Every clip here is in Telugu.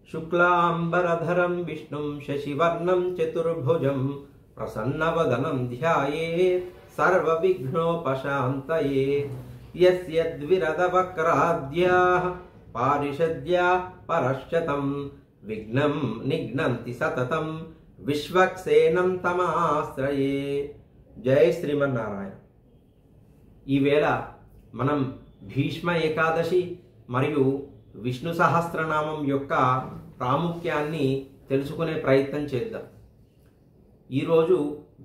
शुक्लांबरधरं विष्णुं शशिवर्णं चतुर्भुजं प्रसन्नवदनं ध्यायेत् सर्वविघ्नोपशान्तये। यस्य द्विरदवक्राद्याः पारिषद्याः परश्चतं विघ्नं निघ्नन्ति सततं विश्वक्सेनं तमाश्रये। जय श्रीमन्नारायण। ఈ వేళ మనం భీష్మ ఏకాదశి మరియు విష్ణు సహస్రనామం యొక్క ప్రాముఖ్యాన్ని తెలుసుకునే ప్రయత్నం చేద్దాం. ఈరోజు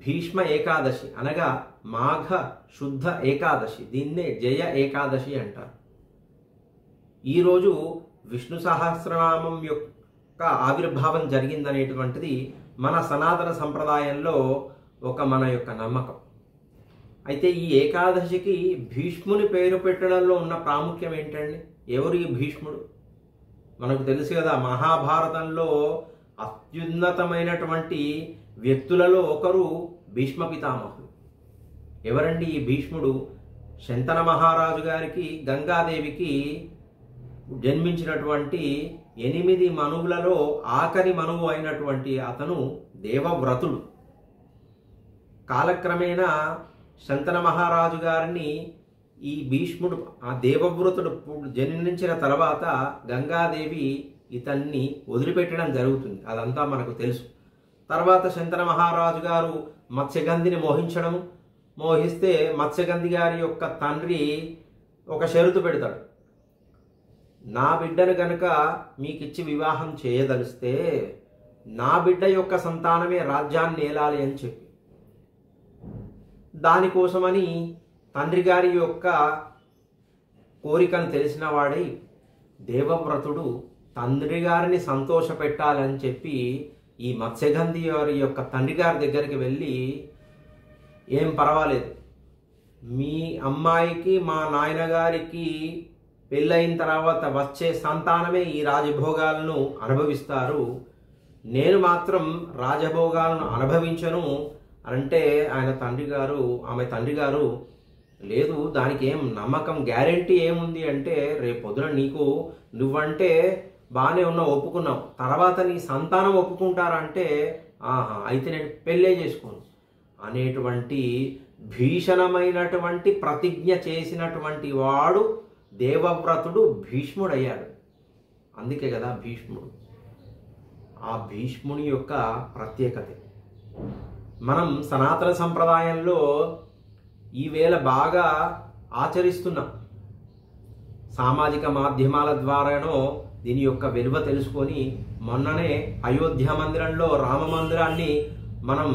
భీష్మ ఏకాదశి అనగా మాఘ శుద్ధ ఏకాదశి, దీన్నే జయ ఏకాదశి అంటారు. ఈరోజు విష్ణు సహస్రనామం యొక్క ఆవిర్భావం జరిగిందనేటువంటిది మన సనాతన సంప్రదాయంలో మన యొక్క నమ్మకం. అయితే ఈ ఏకాదశికి భీష్ముని పేరు పెట్టడంలో ఉన్న ప్రాముఖ్యం ఏంటండి? ఎవరు ఈ భీష్ముడు? మనకు తెలుసు కదా, మహాభారతంలో అత్యున్నతమైనటువంటి వ్యక్తులలో ఒకరు భీష్మ పితామహుడు. ఎవరండి ఈ భీష్ముడు? శంతన మహారాజు గారికి గంగాదేవికి జన్మించినటువంటి 8 మనువులలో ఆఖరి మనువు అయినటువంటి అతను దేవవ్రతుడు. కాలక్రమేణా శంతన మహారాజు గారిని ఈ భీష్ముడు, ఆ దేవవ్రతుడు జన్మించిన తర్వాత గంగాదేవి ఇతన్ని వదిలిపెట్టడం జరుగుతుంది. అదంతా మనకు తెలుసు. తర్వాత శంతన మహారాజు గారు మత్స్యగంధిని మోహిస్తే మత్స్యగంధి గారి యొక్క తండ్రి ఒక షరతు పెడతాడు. నా బిడ్డను గనుక మీకిచ్చి వివాహం చేయదలిస్తే నా బిడ్డ యొక్క సంతానమే రాజ్యాన్ని ఏలాలి అని చెప్పి, దానికోసమని తండ్రి గారి యొక్క కోరికను తెలిసిన వాడై దేవవ్రతుడు తండ్రి గారిని సంతోష పెట్టాలని చెప్పి ఈ మత్స్యగంధి వారి యొక్క తండ్రి గారి దగ్గరికి వెళ్ళి, ఏం పర్వాలేదు, మీ అమ్మాయికి మా నాయనగారికి పెళ్ళైన తర్వాత వచ్చే సంతానమే ఈ రాజభోగాలను అనుభవిస్తారు, నేను మాత్రం రాజభోగాలను అనుభవించను అంటే ఆమె తండ్రి గారు లేదు, దానికి ఏం నమ్మకం, గ్యారెంటీ ఏముంది అంటే, రేపొద్దున నువ్వంటే బాగానే ఒప్పుకున్నావు, తర్వాత నీ సంతానం ఒప్పుకుంటారంటే అయితే నేను పెళ్ళే చేసుకోను అనేటువంటి భీషణమైనటువంటి ప్రతిజ్ఞ చేసినటువంటి వాడు దేవవ్రతుడు భీష్ముడయ్యాడు. అందుకే కదా భీష్ముడు. ఆ భీష్ముని యొక్క ప్రత్యేకత మనం సనాతన సంప్రదాయంలో ఈవేళ బాగా ఆచరిస్తున్నాం. సామాజిక మాధ్యమాల ద్వారానో దీని యొక్క విలువ తెలుసుకొని మొన్ననే అయోధ్య మందిరంలో రామ మందిరాన్ని మనం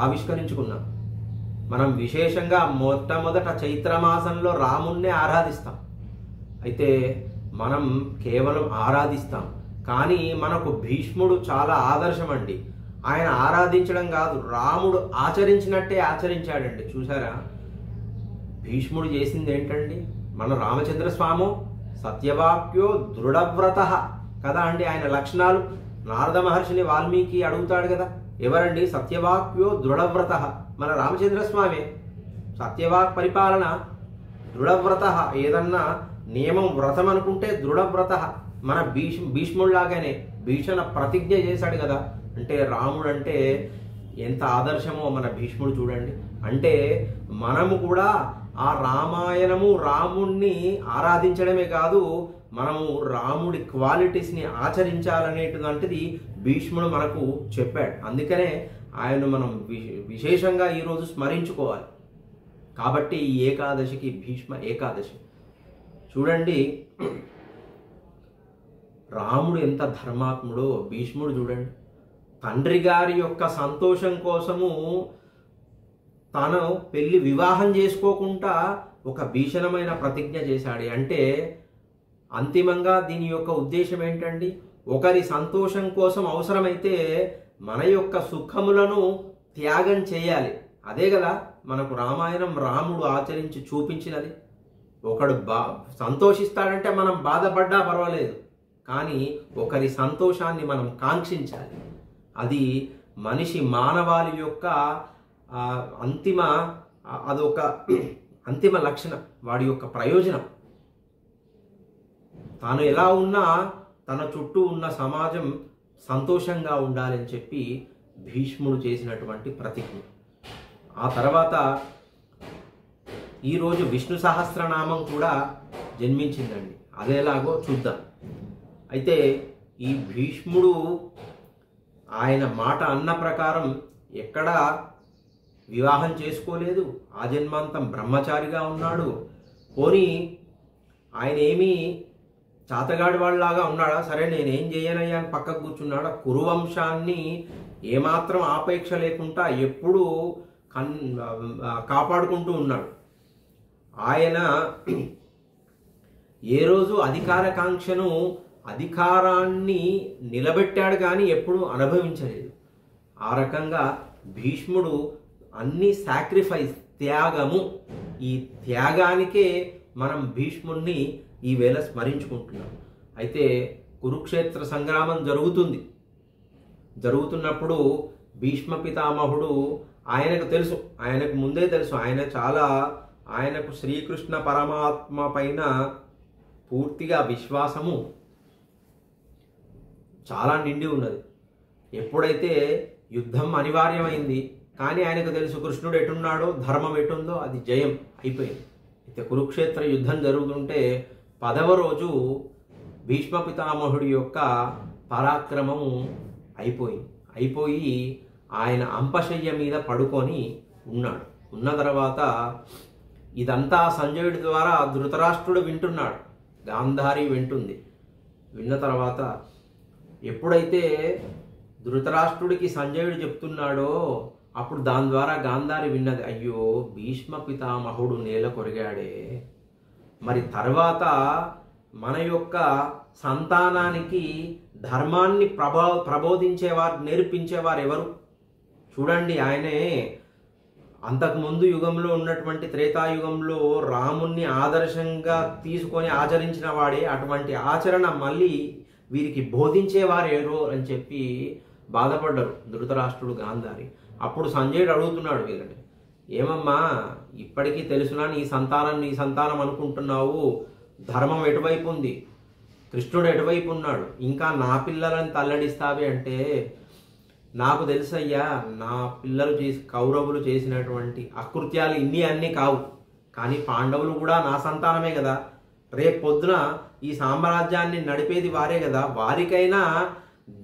ఆవిష్కరించుకున్నాం. మనం విశేషంగా మొట్టమొదట చైత్రమాసంలో రాముణ్ణే ఆరాధిస్తాం. అయితే మనం కేవలం ఆరాధిస్తాం, కానీ మనకు భీష్ముడు చాలా ఆదర్శం అండి. ఆయన ఆరాధించడం కాదు, రాముడు ఆచరించినట్టే ఆచరించాడండి. చూసారా, భీష్ముడు చేసింది ఏంటండి? మన రామచంద్ర స్వామి సత్యవాక్యో దృఢవ్రత కదా అండి. ఆయన లక్షణాలు నారద మహర్షిని వాల్మీకి అడుగుతాడు కదా, ఎవరండి సత్యవాక్యో దృఢవ్రత? మన రామచంద్ర స్వామి. సత్యవాక్ పరిపాలన, దృఢవ్రత, ఏదన్నా నియమం వ్రతం అనుకుంటే దృఢవ్రత. మన భీష్ముడిలాగానే భీషణ ప్రతిజ్ఞ చేశాడు కదా. అంటే రాముడు అంటే ఎంత ఆదర్శమో మన భీష్ముడు చూడండి. అంటే మనము కూడా ఆ రామాయణము రాముణ్ణి ఆరాధించడమే కాదు, మనము రాముడి క్వాలిటీస్ని ఆచరించాలనేటువంటిది భీష్ముడు మనకు చెప్పాడు. అందుకనే ఆయన మనం విశేషంగా ఈరోజు స్మరించుకోవాలి. కాబట్టి ఈ ఏకాదశికి భీష్మ ఏకాదశి. చూడండి, రాముడు ఎంత ధర్మాత్ముడో భీష్ముడు చూడండి. తండ్రి గారి యొక్క సంతోషం కోసము తాను వివాహం చేసుకోకుండా ఒక భీషణమైన ప్రతిజ్ఞ చేశాడు. అంటే అంతిమంగా దీని యొక్క ఉద్దేశం ఏంటండి? ఒకరి సంతోషం కోసం అవసరమైతే మన యొక్క సుఖములను త్యాగం చేయాలి. అదే కదా మనకు రామాయణం రాముడు ఆచరించి చూపించినది. ఒకడు సంతోషిస్తాడంటే మనం బాధపడ్డా పర్వాలేదు, కానీ ఒకరి సంతోషాన్ని మనం కాంక్షించాలి. అది మనిషి మానవాళి యొక్క అదొక అంతిమ లక్షణం, వాడి యొక్క ప్రయోజనం. తాను ఎలా ఉన్నా తన చుట్టూ ఉన్న సమాజం సంతోషంగా ఉండాలని చెప్పి భీష్ముడు చేసినటువంటి ప్రతిజ్ఞ. ఆ తర్వాత ఈరోజు విష్ణు సహస్రనామం కూడా జన్మించిందండి. అదేలాగో చూద్దాం. అయితే ఈ భీష్ముడు ఆయన మాట అన్న ప్రకారం ఎక్కడా వివాహం చేసుకోలేదు, ఆజన్మాంతం బ్రహ్మచారిగా ఉన్నాడు. పోనీ ఆయన ఏమీ చాతగాడి వాళ్ళలాగా ఉన్నాడా? సరే నేనేం చేయనయ్యా అని పక్కకు కూర్చున్నాడా? కురువంశాన్ని ఏమాత్రం ఆపేక్ష లేకుండా ఎప్పుడూ కాపాడుకుంటూ ఉన్నాడు. ఆయన ఏ రోజు అధికారకాంక్షను, అధికారాన్ని నిలబెట్టాడు కానీ ఎప్పుడూ అనుభవించలేదు. ఆ రకంగా భీష్ముడు అన్ని సాక్రిఫైస్, త్యాగము, ఈ త్యాగానికే మనం భీష్ముడిని ఈవేళ స్మరించుకుంటున్నాం. అయితే కురుక్షేత్ర సంగ్రామం జరుగుతున్నప్పుడు భీష్మ పితామహుడు ఆయనకు తెలుసు, ఆయనకు ముందే తెలుసు, ఆయనకు శ్రీకృష్ణ పరమాత్మ పైన పూర్తిగా విశ్వాసము చాలా నిండి ఉన్నది. ఎప్పుడైతే యుద్ధం అనివార్యమైంది, కానీ ఆయనకు తెలుసు కృష్ణుడు ఎటున్నాడో, ధర్మం ఎటుందో అది జయం అయిపోయింది. అయితే కురుక్షేత్ర యుద్ధం జరుగుతుంటే 10వ రోజు భీష్మ పితామహుడి యొక్క పరాక్రమము అయిపోయి ఆయన అంపశయ్య మీద పడుకొని ఉన్నాడు. ఉన్న తర్వాత ఇదంతా సంజయుడి ద్వారా ధృతరాష్ట్రుడు వింటున్నాడు, గాంధారి వింటుంది. విన్న తర్వాత ఎప్పుడైతే ధృతరాష్ట్రుడికి సంజయుడు చెప్తున్నాడో అప్పుడు దాని ద్వారా గాంధారి విన్నది, అయ్యో భీష్మ పితామహుడు నేల కొరిగాడే, మరి తర్వాత మన యొక్క సంతానానికి ధర్మాన్ని ప్రబోధించేవారు, నేర్పించేవారు ఎవరు? చూడండి, ఆయనే అంతకుముందు యుగంలో ఉన్నటువంటి త్రేతాయుగంలో రాముణ్ణి ఆదర్శంగా తీసుకొని ఆచరించిన వాడే. అటువంటి ఆచరణ మళ్ళీ వీరికి బోధించేవారు ఎవరు అని చెప్పి బాధపడ్డారు ధృతరాష్ట్రుడు, గాంధారి. అప్పుడు సంజయుడు అడుగుతున్నాడు వీళ్ళని, ఏమమ్మా ఇప్పటికీ తెలుసునా నీ సంతానం అనుకుంటున్నావు, ధర్మం ఎటువైపు ఉంది, కృష్ణుడు ఎటువైపు ఉన్నాడు, ఇంకా నా పిల్లలను తల్లడిస్తావి అంటే, నాకు తెలుసయ్యా నా పిల్లలు కౌరవులు చేసినటువంటి అకృత్యాలు అన్నీ కావు, కానీ పాండవులు కూడా నా సంతానమే కదా, రేపు పొద్దున ఈ సామ్రాజ్యాన్ని నడిపేది వారే కదా, వారికైనా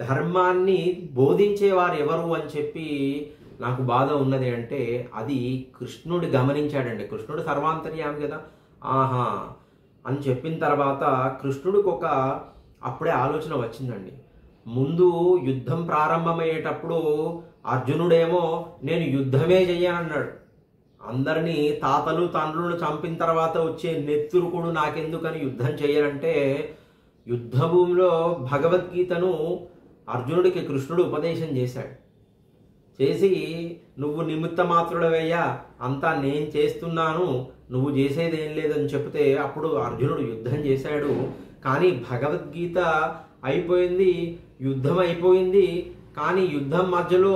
ధర్మాన్ని బోధించేవారు ఎవరు అని చెప్పి నాకు బాధ ఉన్నది అంటే, అది కృష్ణుడు గమనించాడండి. కృష్ణుడు సర్వాంతర్యామి కదా. ఆహా అని చెప్పిన తర్వాత కృష్ణుడికి అప్పుడే ఆలోచన వచ్చిందండి. ముందు యుద్ధం ప్రారంభమయ్యేటప్పుడు అర్జునుడేమో నేను యుద్ధమే చెయ్యనన్నాడు. అందరినీ తాతలు తండ్రులు చంపిన తర్వాత వచ్చే నెత్తురుకుడు నాకెందుకని యుద్ధం చెయ్యనంటే, యుద్ధ భూమిలో భగవద్గీతను అర్జునుడికి కృష్ణుడు ఉపదేశం చేశాడు. చేసి నువ్వు నిమిత్త మాత్రుడవయ్యా, అంతా నేను చేస్తున్నాను, నువ్వు చేసేది ఏం లేదని చెప్తే అప్పుడు అర్జునుడు యుద్ధం చేశాడు. కానీ భగవద్గీత అయిపోయింది, యుద్ధం అయిపోయింది. కానీ యుద్ధం మధ్యలో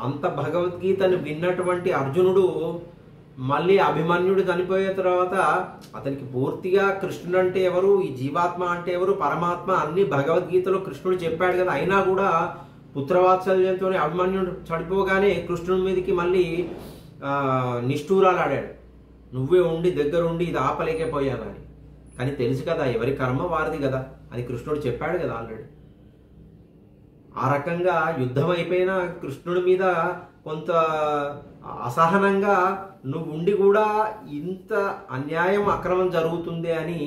అంత భగవద్గీతను విన్నటువంటి అర్జునుడు మళ్ళీ అభిమన్యుడు చనిపోయిన తర్వాత అతనికి పూర్తిగా కృష్ణుడు అంటే ఎవరు, ఈ జీవాత్మ అంటే ఎవరు, పరమాత్మ అన్ని భగవద్గీతలో కృష్ణుడు చెప్పాడు కదా. అయినా కూడా పుత్రవాత్సల్యంతో అభిమన్యుడు చనిపోగానే కృష్ణుడి మీదకి మళ్ళీ నిష్ఠూరాలు ఆడాడు, నువ్వే ఉండి దగ్గరుండి ఇది ఆపలేకపోయావని. కానీ తెలుసు కదా ఎవరి కర్మ వారిది కదా అని కృష్ణుడు చెప్పాడు కదా ఆల్రెడీ. ఆ రకంగా యుద్ధం అయిపోయినా కృష్ణుడి మీద కొంత అసహనంగా నువ్వు ఉండి కూడా ఇంత అన్యాయం అక్రమం జరుగుతుంది అని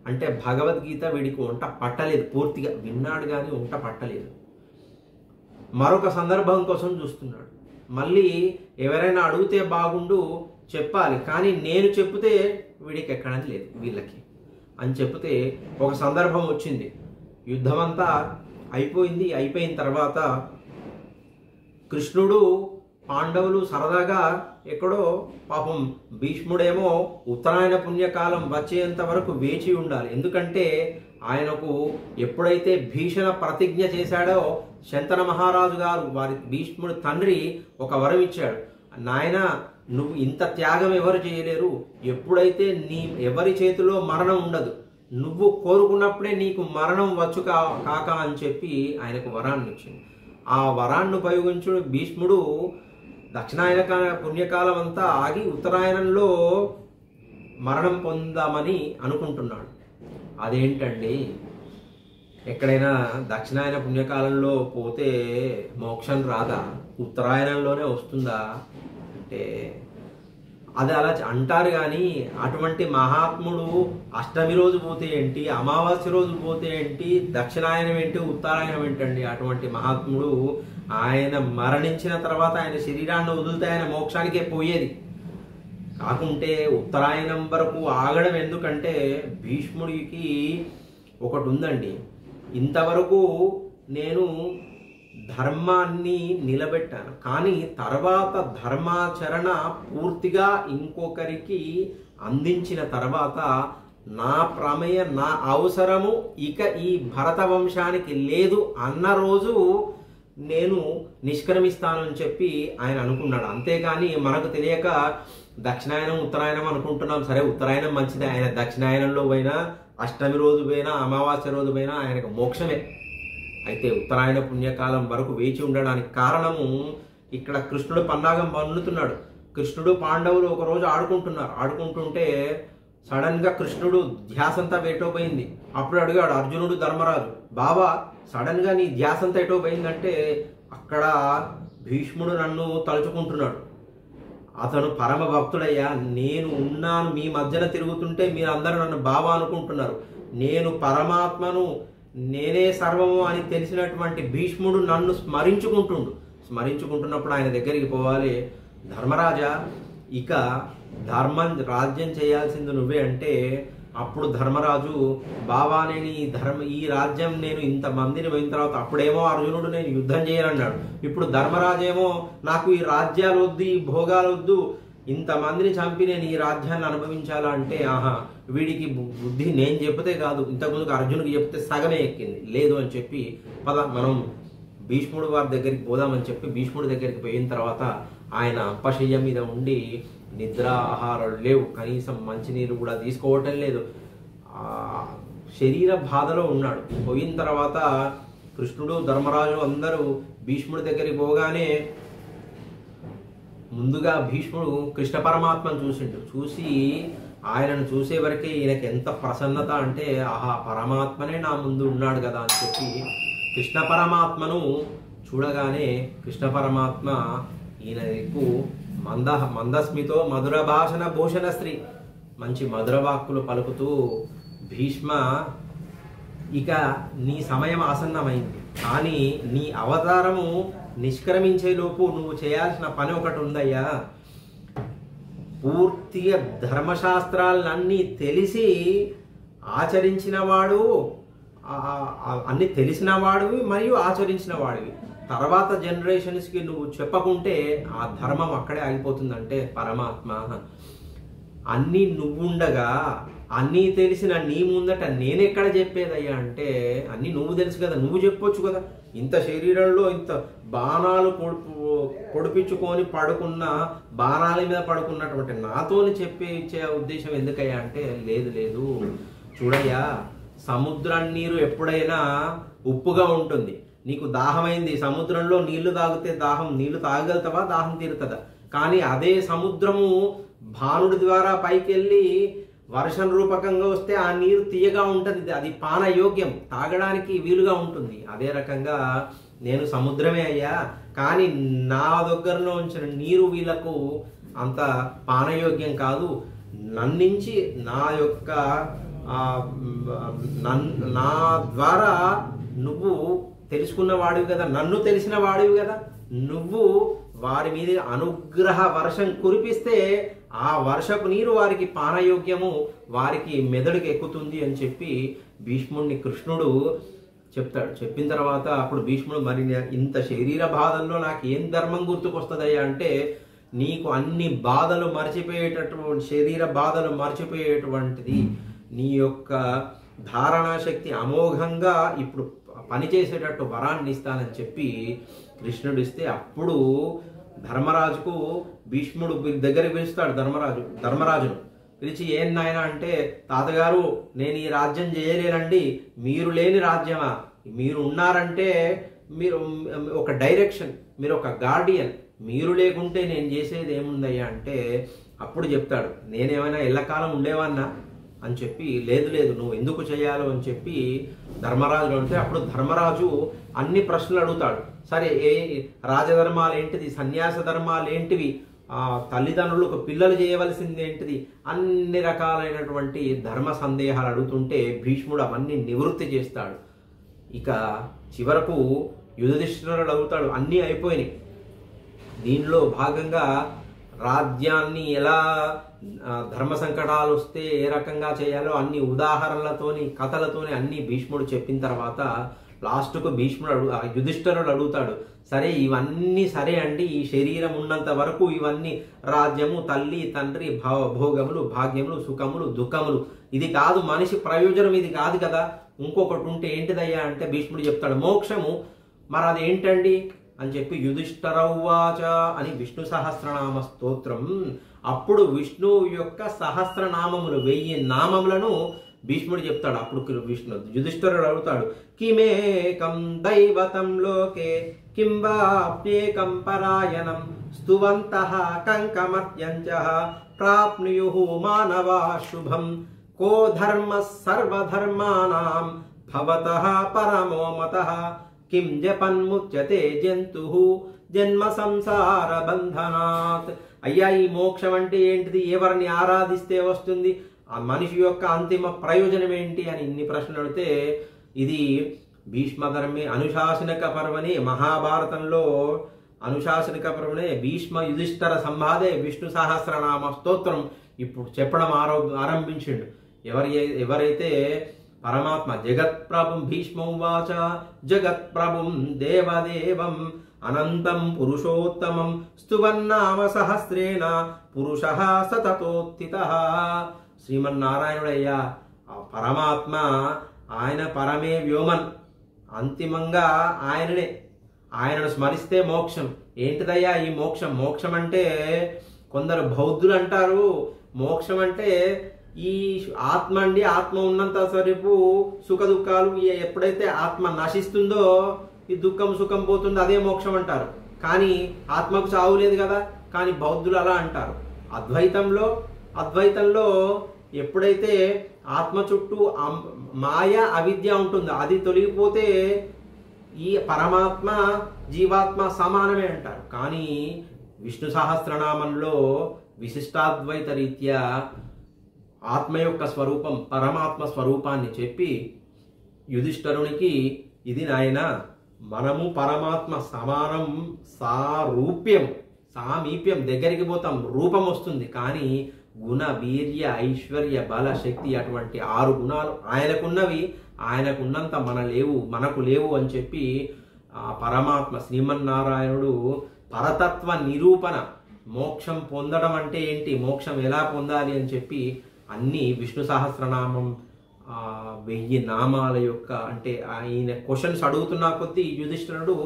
అంటే భగవద్గీత వీడికి వంట పట్టలేదు. పూర్తిగా విన్నాడు కానీ వంట పట్టలేదు. మరొక సందర్భం కోసం చూస్తున్నాడు. మళ్ళీ ఎవరైనా అడిగితే బాగుండు చెప్పాలి, కానీ నేను చెప్తే వీడికి ఎక్కడది లేదు వీళ్ళకి అని చెప్తే ఒక సందర్భం వచ్చింది. యుద్ధం అంతా అయిపోయింది. అయిపోయిన తర్వాత కృష్ణుడు పాండవులు సరదాగా ఎక్కడో పాపం భీష్ముడేమో ఉత్తరాయణ పుణ్యకాలం వచ్చేంత వరకు వేచి ఉండాలి. ఎందుకంటే ఆయనకు ఎప్పుడైతే భీషణ ప్రతిజ్ఞ చేశాడో శంతన మహారాజు గారు వారి భీష్ముడి తండ్రి ఒక వరం ఇచ్చాడు, నాయన నువ్వు ఇంత త్యాగం ఎవరు చేయలేరు, ఎప్పుడైతే ఎవరి చేతిలో మరణం ఉండదు, నువ్వు కోరుకున్నప్పుడే నీకు మరణం వచ్చు కాక అని చెప్పి ఆయనకు వరాన్ని ఇచ్చింది. ఆ వరాన్ని ఉపయోగించుడు భీష్ముడు దక్షిణాయన పుణ్యకాలం అంతా ఆగి ఉత్తరాయణంలో మరణం పొందామని అనుకుంటున్నాడు. అదేంటండి, ఎక్కడైనా దక్షిణాయన పుణ్యకాలంలో పోతే మోక్షం రాదా? ఉత్తరాయణంలోనే వస్తుందా అంటే అది అలా అంటారు. కానీ అటువంటి మహాత్ముడు అష్టమి రోజు పోతే ఏంటి, అమావాస్య రోజు పోతే ఏంటి, దక్షిణాయనం ఏంటి, ఉత్తరాయణం ఏంటండి? అటువంటి మహాత్ముడు ఆయన మరణించిన తర్వాత ఆయన శరీరాన్ని వదిలితే ఆయన మోక్షానికే పోయేది. కాకుంటే ఉత్తరాయణం వరకు ఆగడం ఎందుకంటే భీష్ముడికి ఒకటి ఉందండి, ఇంతవరకు నేను ధర్మాన్ని నిలబెట్టాను, కానీ తర్వాత ధర్మాచరణ పూర్తిగా ఇంకొకరికి అందించిన తర్వాత నా ప్రమేయ నా అవసరము ఇక ఈ భరత వంశానికి లేదు అన్న రోజు నేను నిష్క్రమిస్తాను అని చెప్పి ఆయన అనుకున్నాడు. అంతేగాని మనకు తెలియక దక్షిణాయనం ఉత్తరాయణం అనుకుంటున్నాం. సరే, ఉత్తరాయణం మంచిది, ఆయన దక్షిణాయనంలో పోయినా అష్టమి రోజు పోయినా అమావాస్య రోజు పోయినా ఆయనకు మోక్షమే. అయితే ఉత్తరాయణ పుణ్యకాలం వరకు వేచి ఉండడానికి కారణము ఇక్కడ కృష్ణుడు పన్నాగం పన్నుతున్నాడు. కృష్ణుడు పాండవులు ఒకరోజు ఆడుకుంటుంటే సడన్ గా కృష్ణుడు ధ్యాసంతా ఎటో పోయింది. అప్పుడు అడిగాడు అర్జునుడు ధర్మరాజు, బాబా సడన్ గా నీ ధ్యాసంతా ఎటో పోయిందంటే అక్కడ భీష్ముడు నన్ను తలుచుకుంటున్నాడు. అతను పరమ భక్తుడయ్యా, నేను ఉన్నాను మీ మధ్యన తిరుగుతుంటే మీరందరూ నన్ను బాబా అనుకుంటున్నారు, నేను పరమాత్మను, నేనే సర్వము అని తెలిసినటువంటి భీష్ముడు నన్ను స్మరించుకుంటున్నప్పుడు ఆయన దగ్గరికి పోవాలి. ధర్మరాజా, ఇక రాజ్యం చేయాల్సింది నువ్వే అంటే అప్పుడు ధర్మరాజు, బాబా నేను ఈ రాజ్యం నేను ఇంతమందిని పోయిన తర్వాత, అప్పుడేమో అర్జునుడు నేను యుద్ధం చేయనన్నాడు, ఇప్పుడు ధర్మరాజు ఏమో నాకు ఈ రాజ్యాలు వద్దు, ఈ భోగాలు వద్దు, ఇంతమందిని చంపి నేను ఈ రాజ్యాన్ని అనుభవించాలా అంటే వీడికి బుద్ధి నేను చెప్తే కాదు, ఇంతకుముందుకు అర్జునుడికి చెప్తే సగమే ఎక్కింది, లేదు అని చెప్పి పద మనం భీష్ముడు వారి దగ్గరికి పోదామని చెప్పి భీష్ముడి దగ్గరికి పోయిన తర్వాత ఆయన అంపశయ్య మీద ఉండి నిద్ర ఆహారాలు లేవు, కనీసం మంచినీరు కూడా తీసుకోవటం లేదు, శరీర బాధలో ఉన్నాడు. పోయిన తర్వాత కృష్ణుడు ధర్మరాజు అందరూ భీష్ముడి దగ్గరికి పోగానే ముందుగా భీష్ముడు కృష్ణ పరమాత్మను చూసి ఆయనను చూసే వరకే ఈయనకి ఎంత ప్రసన్నత అంటే పరమాత్మనే నా ముందు ఉన్నాడు కదా అని చెప్పి కృష్ణ పరమాత్మను చూడగానే కృష్ణ పరమాత్మ ఈయనకు మందస్మితో మధుర భాషణ భూషణ స్త్రీ మంచి మధుర వాక్కులు పలుకుతూ, భీష్మ ఇక నీ సమయం ఆసన్నమైంది, కానీ నీ అవతారము నిష్క్రమించేలోపు నువ్వు చేయాల్సిన పని ఒకటి ఉందయ్యా. పూర్తిగా ధర్మశాస్త్రాలన్నీ తెలిసి ఆచరించిన వాడు, అన్ని తెలిసిన వాడివి మరియు ఆచరించిన వాడివి, తర్వాత జనరేషన్స్కి నువ్వు చెప్పకుంటే ఆ ధర్మం అక్కడే ఆగిపోతుందంటే పరమాత్మ అన్నీ నువ్వుండగా అన్నీ తెలిసిన నీ ముందట నేనెక్కడ చెప్పేదయ్యా అంటే అన్నీ నువ్వు తెలుసు కదా, నువ్వు చెప్పొచ్చు కదా, ఇంత శరీరంలో ఇంత బాణాలు పొడిపించుకొని పడుకున్న బాణాల మీద పడుకున్నటువంటి నాతోని ఇచ్చే ఉద్దేశం ఎందుకయ్యా అంటే లేదు చూడయ్యా, సముద్రం నీరు ఎప్పుడైనా ఉప్పుగా ఉంటుంది, నీకు దాహమైంది, సముద్రంలో నీళ్లు తాగితే నీళ్లు తాగగలుగుతావా, దాహం తీరుతుందా? కానీ అదే సముద్రము భానుడి ద్వారా పైకి వెళ్ళి వర్షం రూపకంగా వస్తే ఆ నీరు తీయగా ఉంటుంది, అది పానయోగ్యం, తాగడానికి వీలుగా ఉంటుంది. అదే రకంగా నేను సముద్రమే అయ్యా, కానీ నా దగ్గరలో ఉంచిన నీరు వీళ్ళకు అంత పానయోగ్యం కాదు, నన్నించి నా ద్వారా నువ్వు తెలుసుకున్న వాడివి కదా, నన్ను తెలిసిన వాడివి కదా, నువ్వు వారి మీద అనుగ్రహ వర్షం కురిపిస్తే ఆ వర్షపు నీరు వారికి పానయోగ్యము, వారికి మెదడుకి ఎక్కుతుంది అని చెప్పి భీష్ముడిని కృష్ణుడు చెప్తాడు. చెప్పిన తర్వాత అప్పుడు భీష్ముడు, మరి ఇంత శరీర బాధల్లో నాకు ఏం ధర్మం గుర్తుకొస్తుందయ్యా అంటే, నీకు అన్ని బాధలు మర్చిపోయేటటువంటి శరీర బాధలు మర్చిపోయేటువంటిది నీ యొక్క ధారణా శక్తి అమోఘంగా ఇప్పుడు పనిచేసేటట్టు వరాన్ని ఇస్తానని చెప్పి కృష్ణుడు ఇస్తే, అప్పుడు ధర్మరాజుకు భీష్ముడు దగ్గరికి పిలుస్తాడు ధర్మరాజును పిలిచి ఏం నాయన అంటే, తాతగారు నేను ఈ రాజ్యం చేయలేనండి, మీరు లేని రాజ్యమా, మీరు ఉన్నారంటే మీరు ఒక డైరెక్షన్, మీరు ఒక గార్డియన్, మీరు లేకుంటే నేను చేసేది ఏముందయ్యా అంటే అప్పుడు చెప్తాడు, నేనేమైనా ఎల్లకాలం ఉండేవాన్నా అని చెప్పి, లేదు లేదు నువ్వు ఎందుకు చేయాలో అని చెప్పి ధర్మరాజులో అంటే అప్పుడు ధర్మరాజు అన్ని ప్రశ్నలు అడుగుతాడు. సరే రాజధర్మాలు ఏంటిది, సన్యాస ధర్మాలు ఏంటివి, తల్లిదండ్రులకు పిల్లలు చేయవలసింది ఏంటిది, అన్ని రకాలైనటువంటి ధర్మ సందేహాలు అడుగుతుంటే భీష్ముడు అవన్నీ నివృత్తి చేస్తాడు. ఇక చివరకు యుధిష్ఠిరుడు అడుగుతాడు, అన్నీ అయిపోయినాయి. దీనిలో భాగంగా రాజ్యాన్ని ఎలా ధర్మ సంకటాలు వస్తే ఏ రకంగా చేయాలో అన్ని ఉదాహరణలతోని కథలతోని అన్ని భీష్ముడు చెప్పిన తర్వాత లాస్ట్కు భీష్ముడు యుధిష్ఠిరుడు అడుగుతాడు, సరే ఇవన్నీ సరే అండి, ఈ శరీరం ఉన్నంత వరకు ఇవన్నీ రాజ్యము, తల్లి తండ్రి, భోగములు, భాగ్యములు, సుఖములు, దుఃఖములు, ఇది కాదు మనిషి ప్రయోజనం, ఇది కాదు కదా, ఇంకొకటి ఉంటే ఏంటిదయ్యా అంటే భీష్ముడు చెప్తాడు మోక్షము. మరి అది ఏంటండి అని చెప్పి యుధిష్ఠిరౌవాచ అని విష్ణు సహస్రనామ స్తోత్రం. అప్పుడు విష్ణువు యొక్క సహస్రనామములు 1000 నామములను భీష్ముడు చెప్తాడు. అప్పుడు యుధిష్ఠిరుడు అడుగుతాడు, కిమేకం దైవతం లోకే కిం వాప్యేకం పరాయణం స్తువంతః కంకమర్త్యంచ ప్రాప్నుయుః మానవా శుభం కో ధర్మ సర్వధర్మానాం భవతః పరమో మతః కిం జపన్ముచ్యతే జంతుః జన్మ సంసార బంధనాత్. అయ్యా ఈ మోక్షం అంటే ఏంటిది, ఎవరిని ఆరాధిస్తే వస్తుంది, ఆ మనిషి యొక్క అంతిమ ప్రయోజనం ఏంటి అని ఇన్ని ప్రశ్నలు అడిగితే ఇది భీష్మధర్మే అనుశాసనిక పర్వని, మహాభారతంలో అనుశాసనిక పర్వనే భీష్మ యుధిష్ఠిర సంవాదే విష్ణు సహస్రనామ స్తోత్రం ఇప్పుడు చెప్పడం ఆరంభించిండు. ఎవరైతే పరమాత్మ జగత్ప్రభుం భీష్మోవాచ జగత్ప్రభుం దేవదేవం అనంతం పురుషోత్తమం స్తువన్నామ సహస్రేణ పురుషః సతతోత్థితః. శ్రీమన్నారాయణుడయ్యా ఆ పరమాత్మ, ఆయన పరమే వ్యోమన్, అంతిమంగా ఆయనను స్మరిస్తే మోక్షం. ఏంటిదయ్యా ఈ మోక్షం? మోక్షం అంటే కొందరు బౌద్ధులు అంటారు మోక్షం అంటే ఈ ఆత్మ అండి, ఆత్మ ఉన్నంత సరిపు సుఖ దుఃఖాలు, ఎప్పుడైతే ఆత్మ నశిస్తుందో ఈ దుఃఖం సుఖం పోతుందో అదే మోక్షం అంటారు. కానీ ఆత్మకు చావు లేదు కదా, కానీ బౌద్ధులు అలా అంటారు. అద్వైతంలో ఎప్పుడైతే ఆత్మ చుట్టూ మాయ అవిద్య ఉంటుందో అది తొలగిపోతే ఈ పరమాత్మ జీవాత్మ సమానమే అంటారు. కానీ విష్ణు సహస్రనామంలో విశిష్టాద్వైత రీత్యా ఆత్మ యొక్క స్వరూపం, పరమాత్మ స్వరూపాన్ని చెప్పి యుధిష్ఠిరునికి, ఇది నాయన మనము పరమాత్మ సమానం, సామీప్యం దగ్గరికి పోతాం, రూపం వస్తుంది. కానీ గుణ, వీర్య, ఐశ్వర్య, బల, శక్తి అటువంటి 6 గుణాలు ఆయనకున్నవి, ఆయనకున్నంత మనకు లేవు అని చెప్పి ఆ పరమాత్మ శ్రీమన్నారాయణుడు పరతత్వ నిరూపణ, మోక్షం పొందడం అంటే ఏంటి, మోక్షం ఎలా పొందాలి అని చెప్పి అన్ని విష్ణు సహస్రనామం 1000 నామాల యొక్క అంటే ఆయన క్వశ్చన్స్ అడుగుతున్నా కొద్దీ యుధిష్ఠిరుడు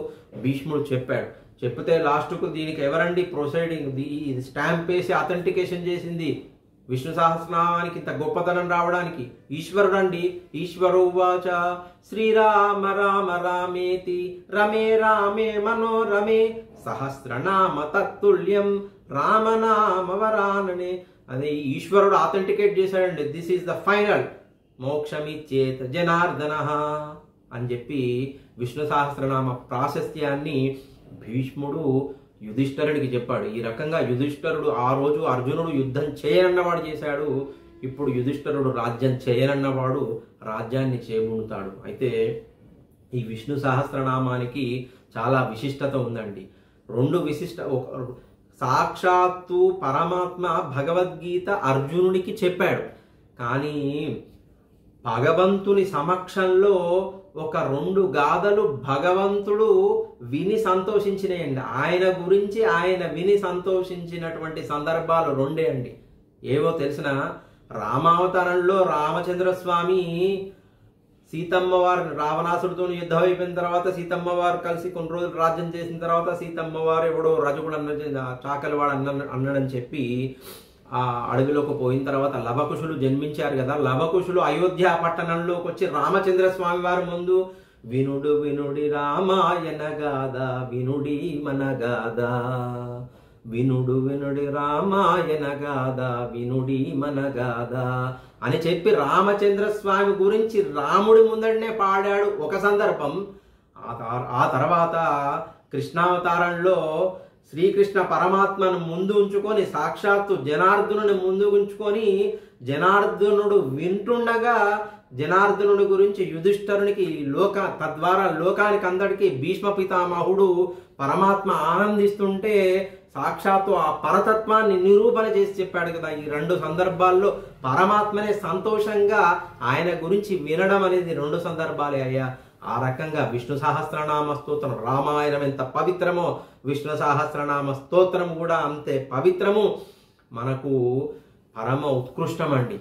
భీష్ముడు చెప్తే లాస్ట్కు దీనికి ఎవరండి ప్రొసైడింగ్, స్టాంప్ వేసి అథెంటికేషన్ చేసింది విష్ణు సహస్రనామానికి ఇంత గొప్పతనం రావడానికి ఈశ్వరుడు అండి. ఈశ్వరోవాచ శ్రీరామ రామ రామేతి రమే రామే మనోరమే సహస్రనామ తత్తుల్యం రామనామ వరాననే. అదే ఈశ్వరుడు ఆథెంటికేట్ చేశాడండి, దిస్ ఈస్ ద ఫైనల్ మోక్షమిచ్చేత జనార్దన అని చెప్పి విష్ణు సహస్రనామ ప్రాశస్త్యాన్ని భీష్ముడు యుధిష్ఠిరుడికి చెప్పాడు. ఈ రకంగా యుధిష్ఠిరుడు ఆ రోజు అర్జునుడు యుద్ధం చేయనన్నవాడు చేశాడు, ఇప్పుడు యుధిష్ఠిరుడు రాజ్యం చేయనన్నవాడు రాజ్యాన్ని చేబునుతాడు. అయితే ఈ విష్ణు సహస్రనామానికి చాలా విశిష్టత ఉందండి. 2 సాక్షాత్తు పరమాత్మ భగవద్గీత అర్జునుడికి చెప్పాడు, కానీ భగవంతుని సమక్షంలో ఒక 2 గాథలు భగవంతుడు విని సంతోషించినాయండి. ఆయన గురించి ఆయన విని సంతోషించినటువంటి సందర్భాలు 2 అండి. ఏవో తెలిసిన, రామావతారంలో రామచంద్రస్వామి సీతమ్మ వారు రావణాసుడితో యుద్ధం అయిపోయిన తర్వాత సీతమ్మ వారు కలిసి కొన్ని రోజులు రాజ్యం చేసిన తర్వాత సీతమ్మ వారు ఎవడో రజకుడు చాకలివాడు అన్నాడని చెప్పి ఆ అడవిలోకి పోయిన తర్వాత లవకుశులు జన్మించారు కదా. లవకుశులు అయోధ్య పట్టణంలోకి వచ్చి రామచంద్ర స్వామి వారి ముందు వినుడు వినుడి రామాయణ గాథ వినుడి మన గాథ, వినుడు వినుడి రామాయణ గాథ వినుడి మన గాథ అని చెప్పి రామచంద్ర స్వామి గురించి రాముడి ముందడనే పాడాడు ఒక సందర్భం. ఆ తర్వాత కృష్ణావతారంలో శ్రీకృష్ణ పరమాత్మను ముందు ఉంచుకొని సాక్షాత్తు జనార్దనుని ముందు ఉంచుకొని జనార్దనుడు వింటుండగా జనార్దనుడి గురించి యుధిష్ఠరునికి తద్వారా లోకానికి అందరికీ భీష్మ పితామహుడు పరమాత్మ ఆనందిస్తుంటే సాక్షాత్తు ఆ పరతత్వాన్ని నిరూపణ చేసి చెప్పాడు కదా. ఈ రెండు సందర్భాల్లో పరమాత్మనే సంతోషంగా ఆయన గురించి వినడం అనేది రెండు సందర్భాలే అయ్యా. ఆ రకంగా విష్ణు సహస్రనామ స్తోత్రం రామాయణం ఎంత పవిత్రమో విష్ణు సహస్రనామ స్తోత్రం కూడా అంతే పవిత్రము. మనకు పరమ ఉత్కృష్టమండి.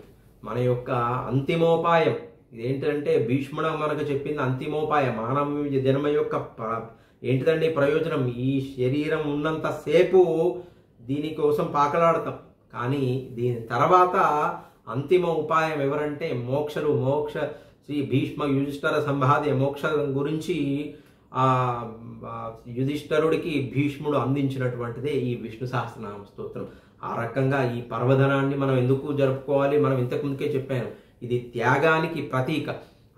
మన యొక్క అంతిమోపాయం ఇదేంటంటే భీష్ముడు మనకు చెప్పింది అంతిమోపాయం. మానవ జన్మ యొక్క ఏంటిదండి ప్రయోజనం? ఈ శరీరం ఉన్నంతసేపు దీనికోసం పాకలాడతాం, కానీ దీని తర్వాత అంతిమ ఉపాయం ఎవరంటే మోక్ష శ్రీ భీష్మ యుధిష్ఠర సంవాదే మోక్షం గురించి యుధిష్ఠరుడికి భీష్ముడు అందించినటువంటిదే ఈ విష్ణు సహస్రనామ స్తోత్రం. ఆ రకంగా ఈ పర్వదనాన్ని మనం ఎందుకు జరుపుకోవాలి? మనం ఇంతకు ముందుకే చెప్పాను, ఇది త్యాగానికి ప్రతీక.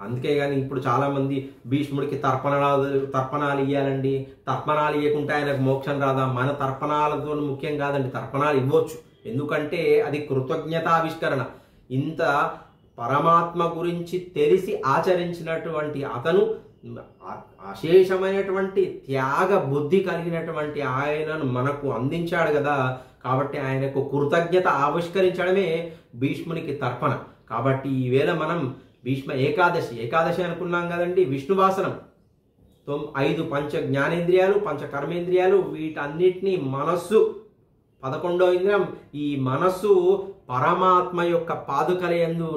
అందుకే కానీ ఇప్పుడు చాలామంది భీష్ముడికి తర్పణాలు ఇవ్వాలండి, తర్పణాలు ఇవ్వకుంటే ఆయనకు మోక్షం రాదా? మన తర్పణాలతో ముఖ్యం కాదండి, తర్పణాలు ఇవ్వచ్చు. ఎందుకంటే అది కృతజ్ఞతావిష్కరణ. ఇంత పరమాత్మ గురించి తెలిసి ఆచరించినటువంటి అతను అశేషమైనటువంటి త్యాగ బుద్ధి కలిగినటువంటి ఆయనను మనకు అందించాడు కదా. కాబట్టి ఆయనకు కృతజ్ఞత ఆవిష్కరించడమే భీష్మునికి తర్పణ. కాబట్టి ఈవేళ మనం భీష్మ ఏకాదశి అనుకున్నాం కదండి. విష్ణువాసనం 5 పంచ జ్ఞానేంద్రియాలు, పంచ కర్మేంద్రియాలు, వీటన్నిటినీ మనస్సు 11వ ఇంద్రియం. ఈ మనస్సు పరమాత్మ యొక్క పాదుకలయందు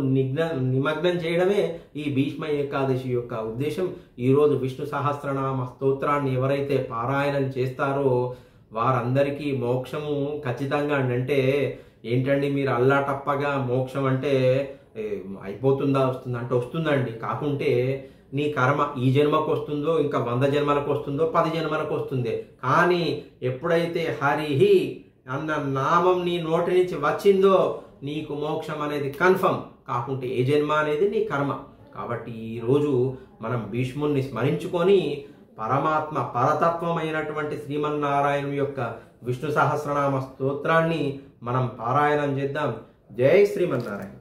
నిమగ్నం చేయడమే ఈ భీష్మ ఏకాదశి యొక్క ఉద్దేశం. ఈరోజు విష్ణు సహస్రనామ స్తోత్రాన్ని ఎవరైతే పారాయణం చేస్తారో వారందరికీ మోక్షము ఖచ్చితంగా. అంటే ఏంటండి మీరు అల్లాటప్పగా మోక్షం అంటే అయిపోతుందా వస్తుందా అంటే వస్తుందండి. కాకుంటే నీ కర్మ ఈ జన్మకు వస్తుందో ఇంకా 100 జన్మలకు వస్తుందో 10 జన్మలకు వస్తుంది. కానీ ఎప్పుడైతే హరిహి అన్న నామం నీ నోటి నుంచి వచ్చిందో నీకు మోక్షం అనేది కన్ఫర్మ్. కాకుంటే ఏ జన్మ అనేది నీ కర్మ. కాబట్టి ఈరోజు మనం భీష్ముడిని స్మరించుకొని పరమాత్మ పరతత్వమైనటువంటి శ్రీమన్నారాయణ యొక్క విష్ణు సహస్రనామ స్తోత్రాన్ని మనం పారాయణం చేద్దాం. జై శ్రీమన్నారాయణ.